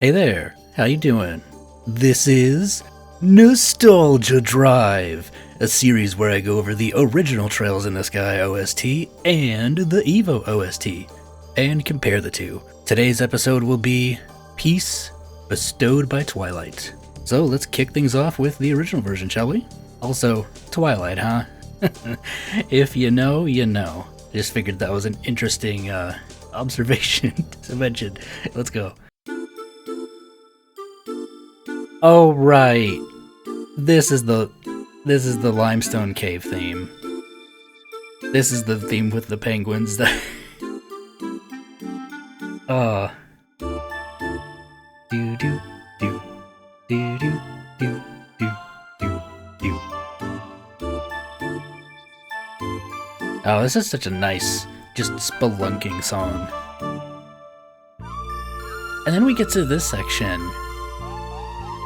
Hey there, how you doing? This is Nostalgia Drive, a series where I go over the original Trails in the Sky OST and the Evo OST, and compare the two. Today's episode will be Peace, Bestowed by Twilight. So let's kick things off with the original version, shall we? Also, Twilight, huh? If you know, you know. Just figured that was an interesting observation to mention. Let's go. Oh right, this is the limestone cave theme. This is the theme with the penguins. That do do do do do do do do do. Oh, this is such a nice, just spelunking song. And then we get to this section,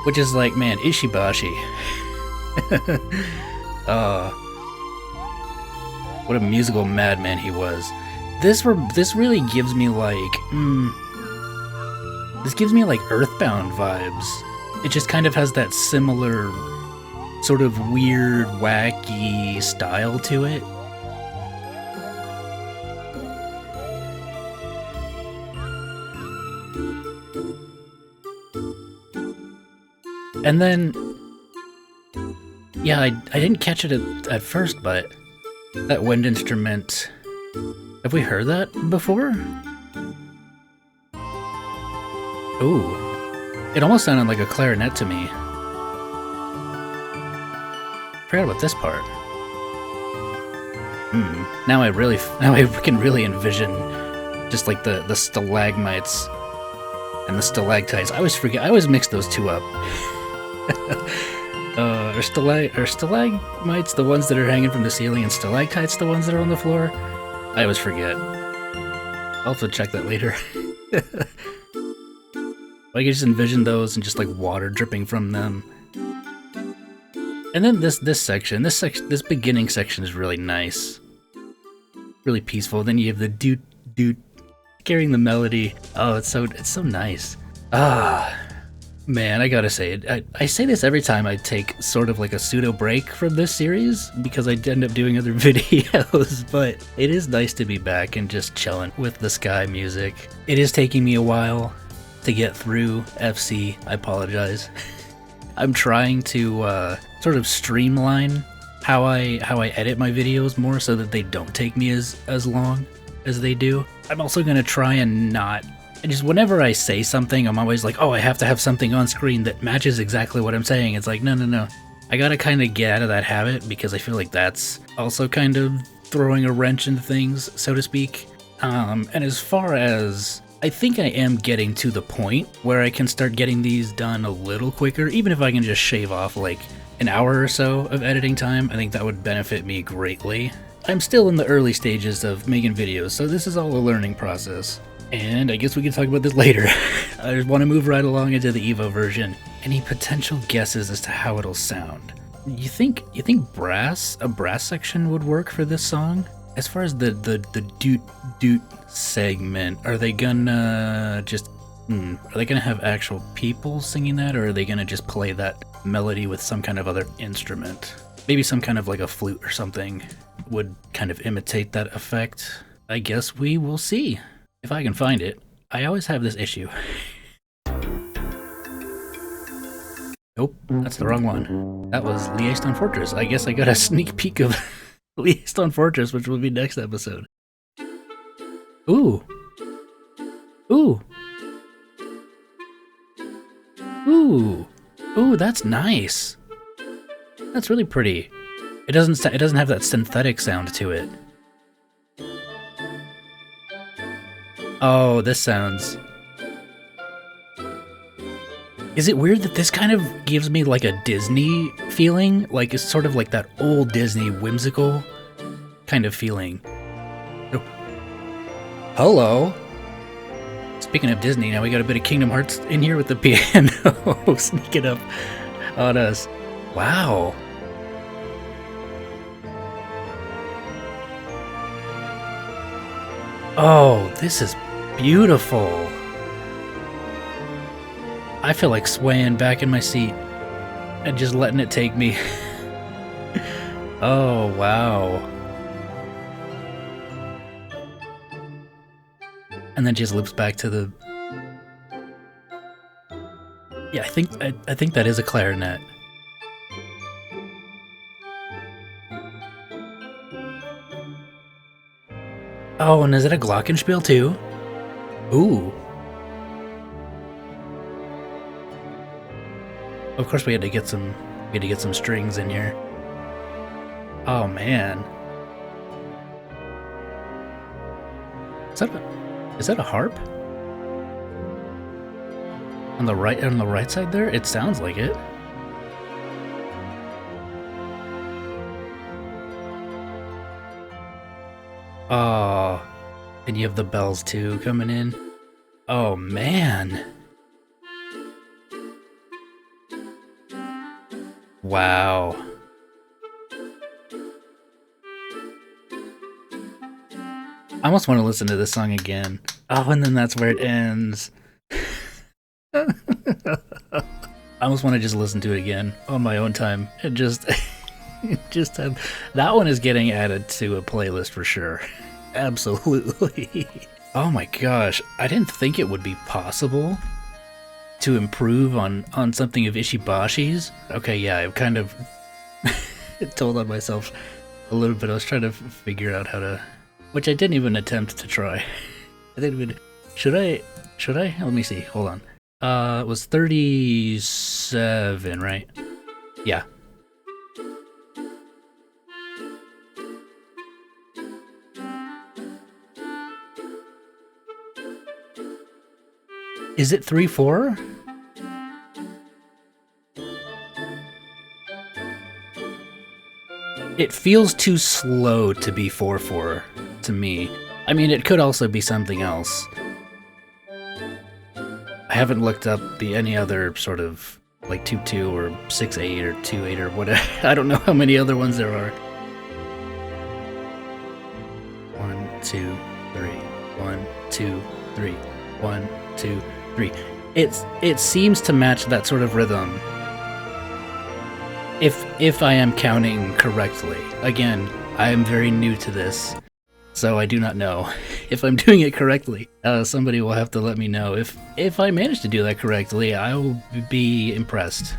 which is like, man, Ishibashi. What a musical madman he was. This really gives me like, this gives me like Earthbound vibes. It just kind of has that similar sort of weird, wacky style to it. And then, yeah, I didn't catch it at first, but that wind instrument, have we heard that before? Ooh, it almost sounded like a clarinet to me. Forgot about this part. Now I can really envision just like the stalagmites and the stalactites. I always mix those two up. Are stalagmites the ones that are hanging from the ceiling and stalactites the ones that are on the floor? I always forget. I'll have to check that later. I can just envision those and just like water dripping from them. And then this beginning section is really nice. Really peaceful. Then you have the doot doot carrying the melody. Oh, it's so nice. Man, I gotta say it. I say this every time I take sort of like a pseudo break from this series because I end up doing other videos, but it is nice to be back and just chilling with the Sky music. It is taking me a while to get through FC. I apologize. I'm trying to sort of streamline how I edit my videos more so that they don't take me as long as they do. I'm also gonna try and not. And just whenever I say something, I'm always like, oh, I have to have something on screen that matches exactly what I'm saying. It's like, no. I gotta kind of get out of that habit because I feel like that's also kind of throwing a wrench into things, so to speak. And as far as, I think I am getting to the point where I can start getting these done a little quicker, even if I can just shave off like an hour or so of editing time. I think that would benefit me greatly. I'm still in the early stages of making videos, so this is all a learning process. And I guess we can talk about this later. I just want to move right along into the Evo version. Any potential guesses as to how it'll sound? You think a brass section would work for this song? As far as the doot doot segment, are they gonna have actual people singing that, or are they gonna just play that melody with some kind of other instrument? Maybe some kind of like a flute or something would kind of imitate that effect. I guess we will see. If I can find it. I always have this issue. Nope, that's the wrong one. That was Liaison Fortress. I guess I got a sneak peek of Liaison Fortress, which will be next episode. Ooh. Ooh. Ooh. Ooh, that's nice. That's really pretty. It doesn't have that synthetic sound to it. Oh, this sounds... Is it weird that this kind of gives me like a Disney feeling? Like it's sort of like that old Disney whimsical kind of feeling. Oh. Hello! Speaking of Disney, now we got a bit of Kingdom Hearts in here with the piano sneaking up on us. Wow! Oh, this is beautiful. I feel like swaying back in my seat and just letting it take me. Oh, wow. And then just loops back to the... Yeah, I think that is a clarinet. Oh, and is it a glockenspiel too? Ooh. Of course we had to get some strings in here. Oh man. Is that a harp? On the right side there? It sounds like it. Oh, and you have the bells too coming in. Oh man. Wow. I almost want to listen to this song again. Oh, and then that's where it ends. I almost want to just listen to it again on my own time and just have that one is getting added to a playlist for sure. Absolutely. Oh my gosh, I didn't think it would be possible to improve on something of Ishibashi's. Okay, yeah, I've kind of told on myself a little bit. I was trying to figure out how to, which I didn't even attempt to try. I didn't even. Should I? Let me see. Hold on. It was 37, right? Yeah. Is it 3/4? It feels too slow to be 4/4 to me. I mean, it could also be something else. I haven't looked up any other sort of like 2/2 or 6/8 or 2/8 or whatever. I don't know how many other ones there are. 1, 2, 3. 1, 2, 3. 1, 2, 3. It seems to match that sort of rhythm. If I am counting correctly. Again, I am very new to this, so I do not know if I'm doing it correctly. Somebody will have to let me know. If I manage to do that correctly, I will be impressed.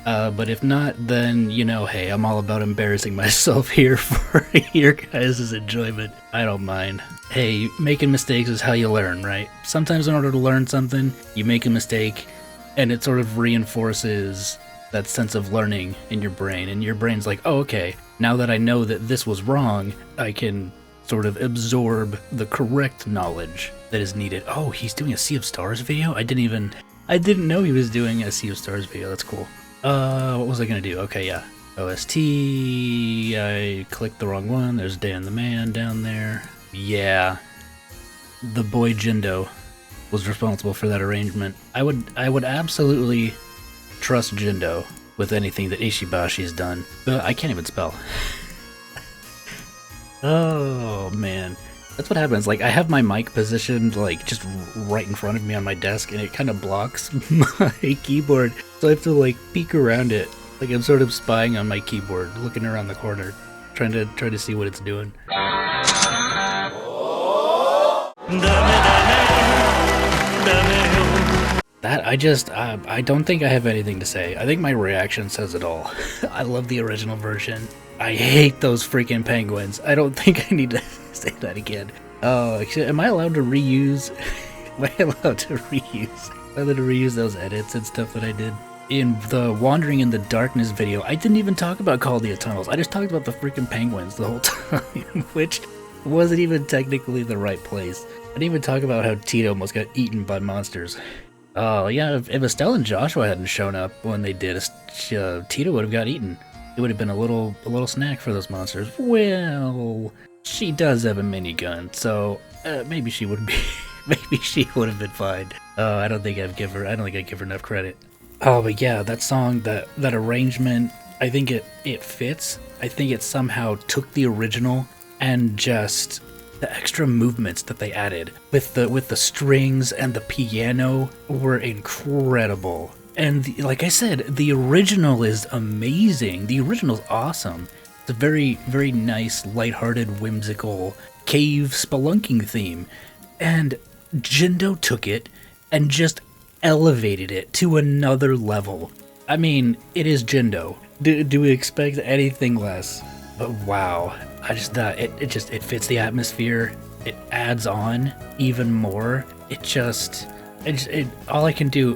But if not, then, you know, hey, I'm all about embarrassing myself here for your guys' enjoyment. I don't mind. Hey, making mistakes is how you learn, right? Sometimes in order to learn something, you make a mistake, and it sort of reinforces that sense of learning in your brain, and your brain's like, oh, okay, now that I know that this was wrong, I can sort of absorb the correct knowledge that is needed. Oh, he's doing a Sea of Stars video? I didn't know he was doing a Sea of Stars video. That's cool. What was I gonna do? Okay, yeah. OST, I clicked the wrong one. There's Dan the Man down there. Yeah. The boy Jindo was responsible for that arrangement. I would absolutely trust Jindo with anything that Ishibashi's done. I can't even spell. Oh man, that's what happens. Like, I have my mic positioned like just right in front of me on my desk, and it kind of blocks my keyboard, so I have to like peek around it. Like, I'm sort of spying on my keyboard, looking around the corner, trying to see what it's doing. That, I don't think I have anything to say. I think my reaction says it all. I love the original version. I hate those freaking penguins. I don't think I need to say that again. Oh, am I allowed to reuse? Am I allowed to reuse those edits and stuff that I did? In the Wandering in the Darkness video, I didn't even talk about Caldia Tunnels. I just talked about the freaking penguins the whole time, which wasn't even technically the right place. I didn't even talk about how Tito almost got eaten by monsters. Oh yeah, if Estelle and Joshua hadn't shown up when they did, Tito would have got eaten. It would have been a little snack for those monsters. Well, she does have a minigun, so maybe she would be. Maybe she would have been fine. I don't think I give her enough credit. Oh, but yeah, that song, that arrangement, I think it fits. I think it somehow took the original and just The extra movements that they added with the strings and the piano were incredible. And like I said, the original is amazing. The original's awesome. It's a very, very nice, lighthearted, whimsical cave spelunking theme. And Jindo took it and just elevated it to another level. I mean, it is Jindo. Do we expect anything less? But wow, I just thought it fits the atmosphere. It adds on even more. All I can do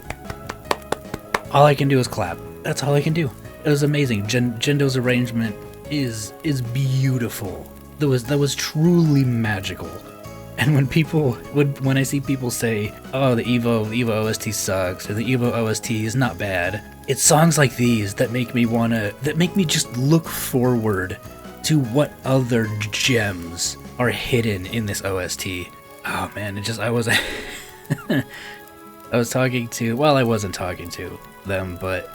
is clap. That's all I can do. It was amazing. Jindo's arrangement is beautiful. That was truly magical. And when I see people say, "Oh, the Evo OST sucks," or "The Evo OST is not bad," it's songs like these that make me just look forward to what other gems are hidden in this OST. Oh man, I wasn't talking to, well, I wasn't talking to them, but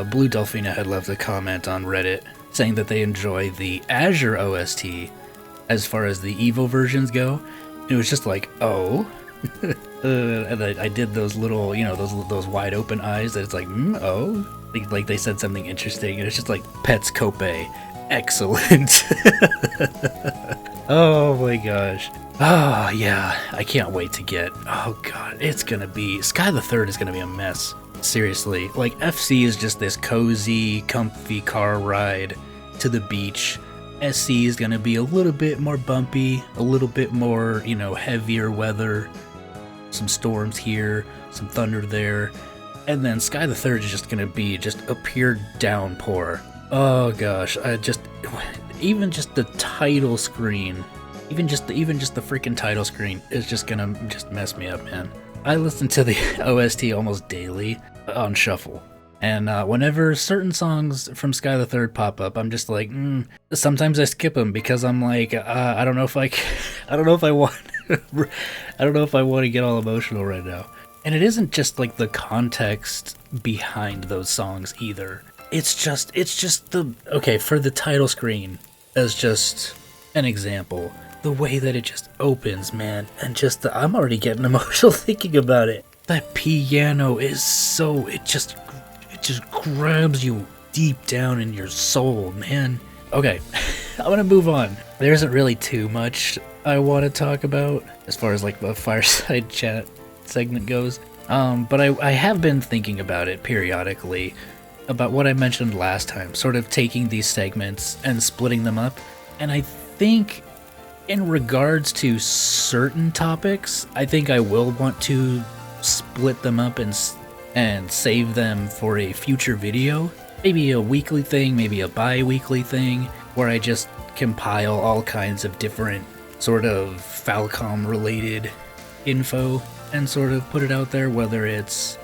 Blue Delphina had left a comment on Reddit saying that they enjoy the Azure OST as far as the Evo versions go. It was just like, oh. And I did those little, those wide open eyes that it's like, oh. Like they said something interesting, and it's just like, Pets Cope. Excellent. Oh my gosh. Oh yeah, I can't wait to get, oh god, Sky the Third is gonna be a mess. Seriously, like FC is just this cozy, comfy car ride to the beach. SC is gonna be a little bit more bumpy, a little bit more, heavier weather. Some storms here, some thunder there. And then Sky the Third is just gonna be just a pure downpour. Oh gosh, even just the title screen, even just the freaking title screen is just gonna mess me up, man. I listen to the OST almost daily on shuffle, and whenever certain songs from Sky the Third pop up, I'm just like, sometimes I skip them because I'm like, I don't know if I want to get all emotional right now. And it isn't just like the context behind those songs either. It's just for the title screen as just an example, the way that it just opens, man, and I'm already getting emotional thinking about it. That piano is it just grabs you deep down in your soul, man. Okay, I'm gonna move on. There isn't really too much I want to talk about as far as like the Fireside chat segment goes, but I have been thinking about it periodically, about what I mentioned last time, sort of taking these segments and splitting them up. And I think in regards to certain topics, I think I will want to split them up and save them for a future video. Maybe a weekly thing, maybe a bi-weekly thing, where I just compile all kinds of different sort of Falcom related info and sort of put it out there, whether it's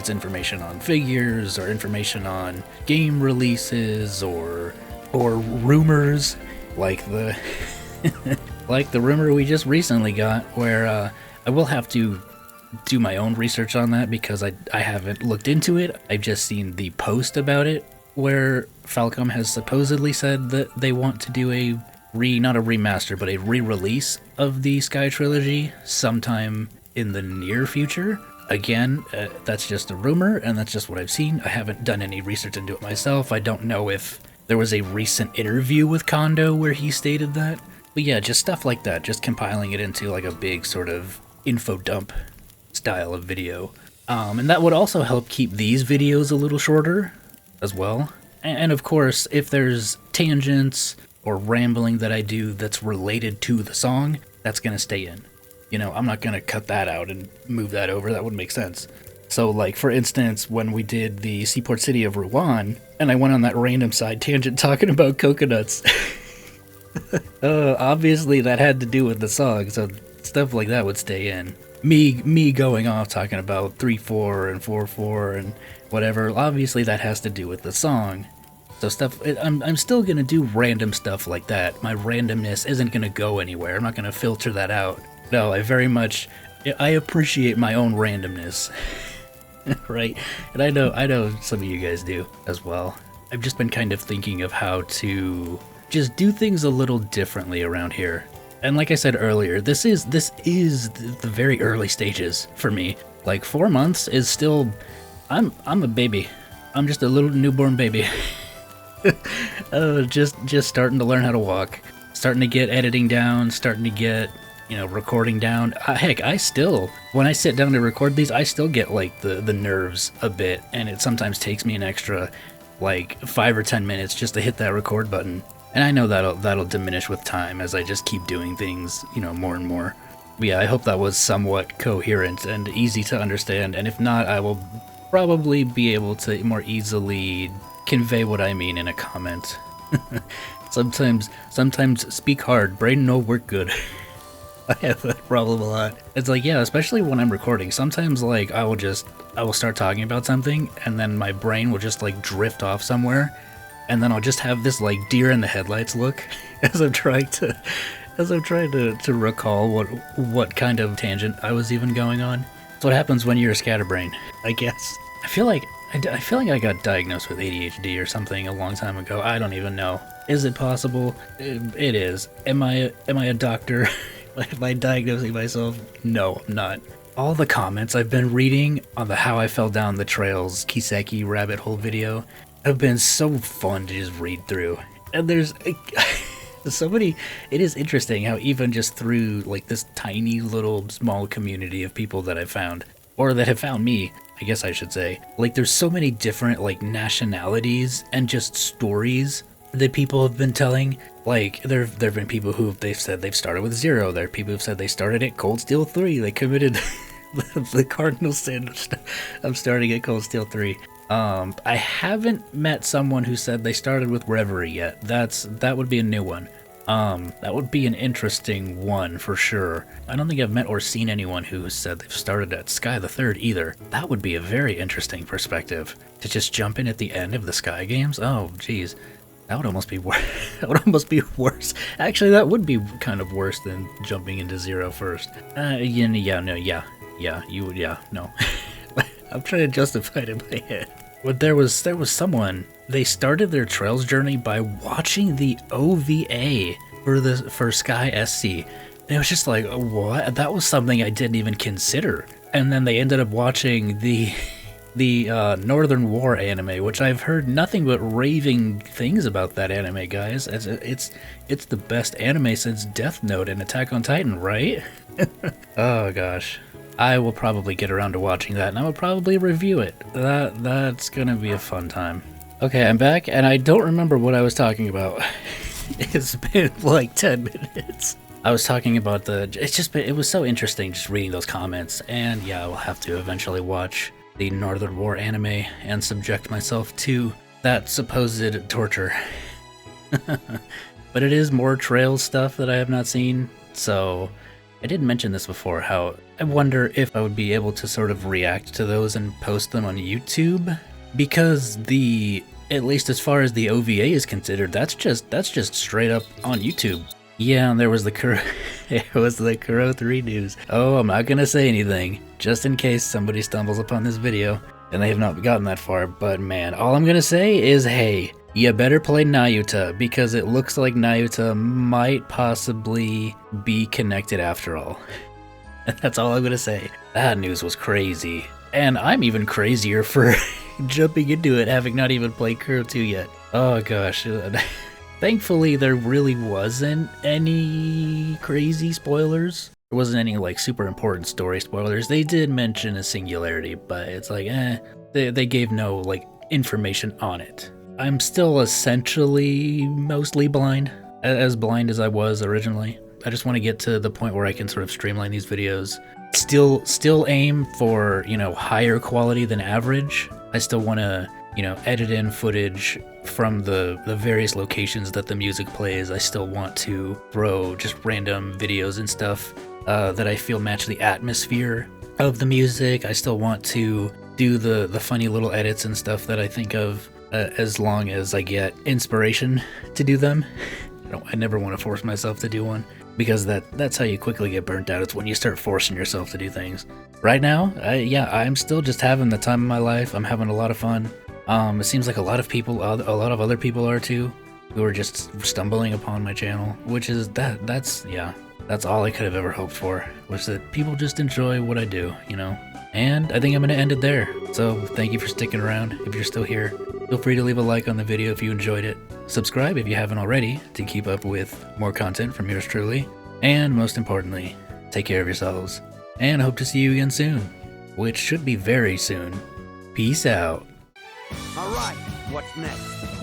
information on figures or information on game releases or rumors like the like the rumor we just recently got, where I will have to do my own research on that because I haven't looked into it. I've just seen the post about it where Falcom has supposedly said that they want to do not a remaster, but a re-release of the Sky trilogy sometime in the near future. Again, that's just a rumor, and that's just what I've seen. I haven't done any research into it myself. I don't know if there was a recent interview with Kondo where he stated that. But yeah, just stuff like that, just compiling it into like a big sort of info dump style of video. And that would also help keep these videos a little shorter as well. And of course, if there's tangents or rambling that I do that's related to the song, that's going to stay in. I'm not going to cut that out and move that over. That wouldn't make sense. So, like, for instance, when we did the Seaport City of Rouen, and I went on that random side tangent talking about coconuts, obviously that had to do with the song, so stuff like that would stay in. Me going off talking about 3/4 and 4/4 and whatever, obviously that has to do with the song. So I'm still going to do random stuff like that. My randomness isn't going to go anywhere. I'm not going to filter that out. No, I appreciate my own randomness, right? And I know some of you guys do as well. I've just been kind of thinking of how to just do things a little differently around here. And like I said earlier, this is the very early stages for me. Like 4 months is still, I'm a baby. I'm just a little newborn baby. Just starting to learn how to walk, starting to get editing down, starting to get, you know, recording down. Heck, I still, when I sit down to record these, I still get like the nerves a bit, and it sometimes takes me an extra like 5 or 10 minutes just to hit that record button. And I know that'll diminish with time as I just keep doing things, you know, more and more. But yeah, I hope that was somewhat coherent and easy to understand, and if not, I will probably be able to more easily convey what I mean in a comment. Sometimes speak hard, brain no work good. I have that problem a lot. It's like, yeah, especially when I'm recording, sometimes like I will start talking about something and then my brain will just like drift off somewhere, and then I'll just have this like deer in the headlights look as I'm trying to recall what kind of tangent I was even going on. That's what happens when you're a scatterbrain, I guess. I feel like I got diagnosed with ADHD or something a long time ago. I don't even know. Is it possible? It is. Am I a doctor? Am I diagnosing myself? No, I'm not. All the comments I've been reading on the How I Fell Down the Trails Kiseki rabbit hole video have been so fun to just read through. And there's so many. It is interesting how even just through like this tiny little small community of people that I've found, or that have found me, I guess I should say, like there's so many different like nationalities and just stories that people have been telling. Like there have been people who they've said they've started with 0. There are people who've said they started at Cold Steel 3. They committed the cardinal sin of starting at Cold Steel 3. I haven't met someone who said they started with Reverie yet. That would be a new one. That would be an interesting one for sure. I don't think I've met or seen anyone who said they've started at Sky the Third either. That would be a very interesting perspective to just jump in at the end of the Sky games. Oh, geez, that would almost be worse. That would almost be worse. Actually, that would be kind of worse than jumping into 0 first. No. I'm trying to justify it in my head. But there was someone, they started their Trails journey by watching the OVA for Sky SC. And it was just like, what? That was something I didn't even consider. And then they ended up watching the Northern War anime, which I've heard nothing but raving things about that anime, guys. It's the best anime since Death Note and Attack on Titan, right? Oh gosh. I will probably get around to watching that, and I will probably review it. That's gonna be a fun time. Okay, I'm back, and I don't remember what I was talking about. It's been like 10 minutes. I was talking about it was so interesting just reading those comments, and yeah, I will have to eventually watch the Northern War anime and subject myself to that supposed torture. But it is more Trails stuff that I have not seen, so I did mention this before, how I wonder if I would be able to sort of react to those and post them on YouTube, because at least as far as the OVA is considered, that's just straight up on YouTube. Yeah, and there was the Kuro 3 news. Oh, I'm not gonna say anything, just in case somebody stumbles upon this video and they have not gotten that far, but man, all I'm gonna say is, hey, you better play Nayuta, because it looks like Nayuta might possibly be connected after all. That's all I'm gonna say. That news was crazy. And I'm even crazier for jumping into it, having not even played Kuro 2 yet. Oh gosh. Thankfully, there really wasn't any crazy spoilers. There wasn't any like super important story spoilers. They did mention a singularity, but it's like, they gave no like information on it. I'm still essentially mostly blind, as blind as I was originally. I just want to get to the point where I can sort of streamline these videos. Still aim for, you know, higher quality than average. I still want to, you know, edit in footage from the various locations that the music plays. I still want to throw just random videos and stuff that I feel match the atmosphere of the music. I still want to do the funny little edits and stuff that I think of, as long as I get inspiration to do them. I never want to force myself to do one, because that's how you quickly get burnt out. It's when you start forcing yourself to do things. Right now, I'm still just having the time of my life. I'm having a lot of fun. It seems like a lot of other people are too, who are just stumbling upon my channel, which is that's That's all I could have ever hoped for, was that people just enjoy what I do, you know? And I think I'm going to end it there. So thank you for sticking around. If you're still here, feel free to leave a like on the video if you enjoyed it. Subscribe if you haven't already to keep up with more content from yours truly. And most importantly, take care of yourselves. And I hope to see you again soon, which should be very soon. Peace out. All right, what's next?